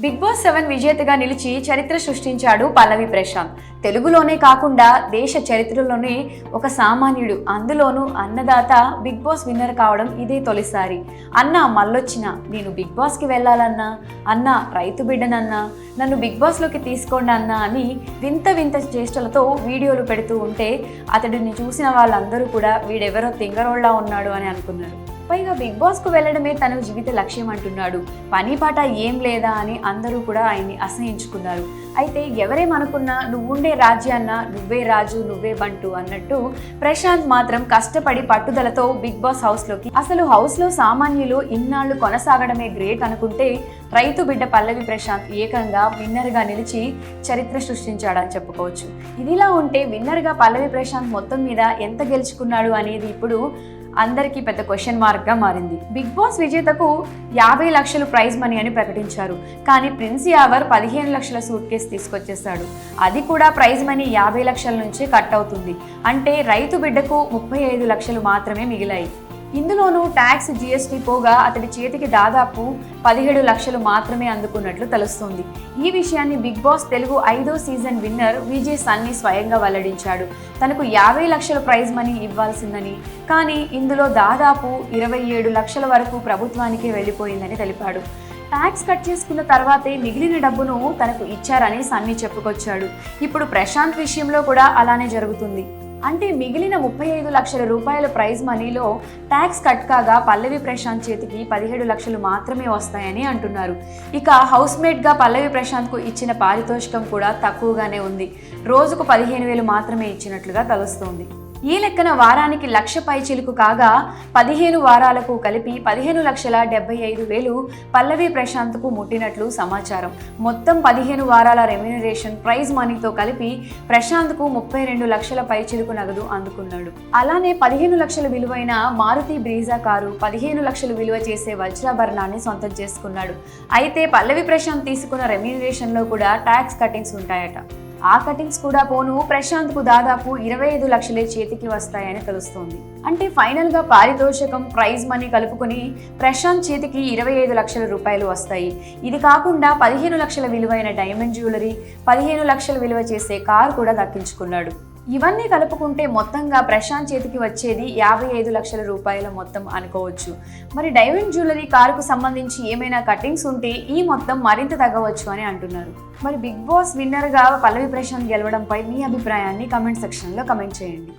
Big boss 7 విజేతగా నిలిచి చరిత్ర సృష్టించాడు పల్లవి ప్రశాంత్. తెలుగులోనే కాకుండా దేశ చరిత్రలోనే ఒక సామాన్యుడు, అందులోనూ అన్నదాత బిగ్ బాస్ విన్నర్ కావడం ఇదే తొలిసారి. అన్న మళ్ళొచ్చిన, నేను బిగ్ బాస్కి వెళ్ళాలన్నా, అన్న రైతు బిడ్డనన్నా, నన్ను బిగ్ బాస్లోకి తీసుకోండి అన్నా అని వింత వింత చేష్టలతో వీడియోలు పెడుతూ ఉంటే అతడిని చూసిన వాళ్ళందరూ కూడా వీడెవరో తింగరోళ్ళ ఉన్నాడు అని అనుకున్నారు. పైగా బిగ్ బాస్కు వెళ్ళడమే తన జీవిత లక్ష్యం అంటున్నాడు. పని పాట ఏం లేదా అని అందరూ కూడా ఆయన్ని అసహించుకున్నారు. అయితే ఎవరేమనుకున్నా నువ్వుండే రాజ్యాన్న నువ్వే రాజు నువ్వే బంటు అన్నట్టు ప్రశాంత్ మాత్రం కష్టపడి పట్టుదలతో బిగ్ బాస్ హౌస్లోకి, అసలు హౌస్లో సామాన్యులు ఇన్నాళ్ళు కొనసాగడమే గ్రేట్ అనుకుంటే రైతు బిడ్డ పల్లవి ప్రశాంత్ ఏకంగా విన్నర్గా నిలిచి చరిత్ర సృష్టించాడని చెప్పుకోవచ్చు. ఇదిలా ఉంటే విన్నర్గా పల్లవి ప్రశాంత్ మొత్తం మీద ఎంత గెలుచుకున్నాడు అనేది ఇప్పుడు అందరికీ పెద్ద క్వశ్చన్ మార్క్గా మారింది. బిగ్ బాస్ విజేతకు 50 లక్షలు ప్రైజ్ మనీ అని ప్రకటించారు. కానీ ప్రిన్స్ యావర్ 15 లక్షల సూట్ కేసు తీసుకొచ్చేశాడు. అది కూడా ప్రైజ్ మనీ 50 లక్షల నుంచి కట్ అవుతుంది. అంటే రైతు బిడ్డకు 35 లక్షలు మాత్రమే మిగిలాయి. ఇందులోనూ ట్యాక్స్, జిఎస్టీ పోగా అతడి చేతికి దాదాపు 17 లక్షలు మాత్రమే అందుకున్నట్లు తెలుస్తుంది. ఈ విషయాన్ని బిగ్ బాస్ తెలుగు 5వ సీజన్ విన్నర్ విజయ్ సన్నీ స్వయంగా వెల్లడించాడు. తనకు 50 లక్షల ప్రైజ్ మనీ ఇవ్వాల్సిందని, కానీ ఇందులో దాదాపు 27 లక్షల వరకు ప్రభుత్వానికే వెళ్ళిపోయిందని తెలిపాడు. ట్యాక్స్ కట్ చేసుకున్న తర్వాతే మిగిలిన డబ్బును తనకు ఇచ్చారని సన్నీ చెప్పుకొచ్చాడు. ఇప్పుడు ప్రశాంత్ విషయంలో కూడా అలానే జరుగుతుంది. అంటే మిగిలిన 35 లక్షల రూపాయల ప్రైజ్ మనీలో ట్యాక్స్ కట్ కాగా పల్లవి ప్రశాంత్ చేతికి 17 లక్షలు మాత్రమే వస్తాయని అంటున్నారు. ఇక హౌస్మేట్గా పల్లవి ప్రశాంత్కు ఇచ్చిన పారితోషికం కూడా తక్కువగానే ఉంది. రోజుకు 15,000 మాత్రమే ఇచ్చినట్లుగా తెలుస్తోంది. ఈ లెక్కన వారానికి 1,00,000 పైచిలుకు కాగా 15 వారాలకు కలిపి 15,75,000 పల్లవి ప్రశాంత్కు ముట్టినట్లు సమాచారం. మొత్తం 15 వారాల రెమ్యూనరేషన్ ప్రైజ్ మనీతో కలిపి ప్రశాంత్కు 32 లక్షల పైచిలుకు నగదు అందుకున్నాడు. అలానే 15 లక్షల విలువైన మారుతి బ్రీజా కారు, 15 లక్షలు విలువ చేసే వజ్రాభరణాన్ని సొంతం చేసుకున్నాడు. అయితే పల్లవి ప్రశాంత్ తీసుకున్న రెమ్యూనరేషన్లో కూడా ట్యాక్స్ కటింగ్స్ ఉంటాయట. ఆ కటింగ్స్ కూడా పోను ప్రశాంత్కు దాదాపు 25 లక్షలే చేతికి వస్తాయని తెలుస్తోంది. అంటే ఫైనల్గా పారితోషికం, ప్రైజ్ మనీ కలుపుకొని ప్రశాంత్ చేతికి 25 లక్షల రూపాయలు వస్తాయి. ఇది కాకుండా 15 లక్షల విలువైన డైమండ్ జ్యువెలరీ, 15 లక్షలు విలువ చేసే కారు కూడా దక్కించుకున్నాడు. ఇవన్నీ కలుపుకుంటే మొత్తంగా ప్రశాంత్ చేతికి వచ్చేది 55 లక్షల రూపాయల మొత్తం అనుకోవచ్చు. మరి డైమండ్ జ్యువెలరీ, కారుకు సంబంధించి ఏమైనా కటింగ్స్ ఉంటే ఈ మొత్తం మరింత తగ్గవచ్చు అని అంటున్నారు. మరి బిగ్ బాస్ విన్నర్గా పల్లవి ప్రశాంత్ గెలవడంపై మీ అభిప్రాయాన్ని కమెంట్ సెక్షన్లో కమెంట్ చేయండి.